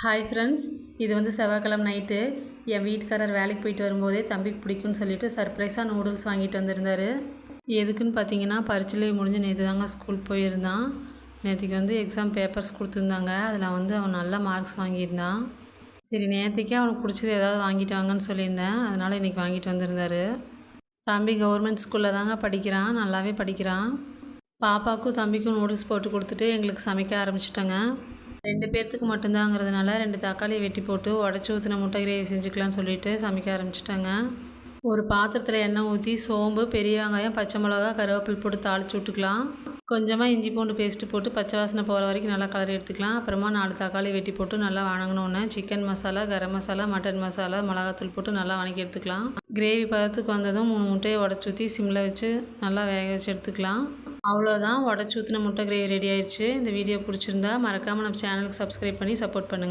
Hi friends, இது வந்து செவ்வாய்க்கிழமை நைட்டு என் வீட்டுக்காரர் வேலைக்கு போயிட்டு வரும்போதே தம்பிக்கு பிடிக்கும்னு சொல்லிட்டு சர்ப்ரைஸாக நூடுல்ஸ் வாங்கிட்டு வந்திருந்தார். எதுக்குன்னு பார்த்தீங்கன்னா, பரீட்சை முடிஞ்சு நேற்று தாங்க ஸ்கூல் போயிருந்தான். நேற்றுக்கு வந்து எக்ஸாம் பேப்பர்ஸ் கொடுத்துருந்தாங்க. அதில் வந்து அவன் நல்ல மார்க்ஸ் வாங்கியிருந்தான். சரி, நேற்றுக்கே அவனுக்கு பிடிச்சது ஏதாவது வாங்கிட்டு வாங்கன்னு சொல்லியிருந்தேன். அதனால் இன்றைக்கி வாங்கிட்டு வந்திருந்தார். தம்பி கவர்மெண்ட் ஸ்கூலில் தாங்க படிக்கிறான், நல்லாவே படிக்கிறான். பாப்பாவுக்கும் தம்பிக்கும் நூடுல்ஸ் போட்டு கொடுத்துட்டு எங்களுக்கு சமைக்க ஆரம்பிச்சிட்டேங்க. 2 பேர்த்துக்கு மட்டும்தாங்கிறதுனால 2 தக்காளியை வெட்டி போட்டு உடச்சி ஊற்றின முட்டை கிரேவி செஞ்சுக்கலான்னு சொல்லிட்டு சமைக்க ஆரம்பிச்சிட்டாங்க. ஒரு பாத்திரத்தில் எண்ணெய் ஊற்றி சோம்பு, பெரிய வெங்காயம், பச்சை மிளகா, கருவேப்பிலை போட்டு தாளித்து விட்டுக்கலாம். கொஞ்சமாக இஞ்சி பூண்டு பேஸ்ட்டு போட்டு பச்சை வாசனை போகிற வரைக்கும் நல்லா கலரி எடுத்துக்கலாம். அப்புறமா 4 தக்காளி வெட்டி போட்டு நல்லா வணங்கினோன்னே சிக்கன் மசாலா, கரம் மசாலா, மட்டன் மசாலா, மிளகாத்தூள் போட்டு நல்லா வணக்கி எடுத்துக்கலாம். கிரேவி பதத்துக்கு வந்ததும் 3 முட்டையை உடச்சி ஊற்றி சிம்மில் வச்சு நல்லா வேக வச்சு எடுத்துக்கலாம். அவ்வளோதான், உடச்சி ஊற்றின முட்டை கிரேவி ரெடி ஆயிடுச்சு. இந்த வீடியோ பிடிச்சிருந்தா மறக்காமல் நம்ம சேனலுக்கு சப்ஸ்கிரைப் பண்ணி சப்போர்ட் பண்ணுங்கள்.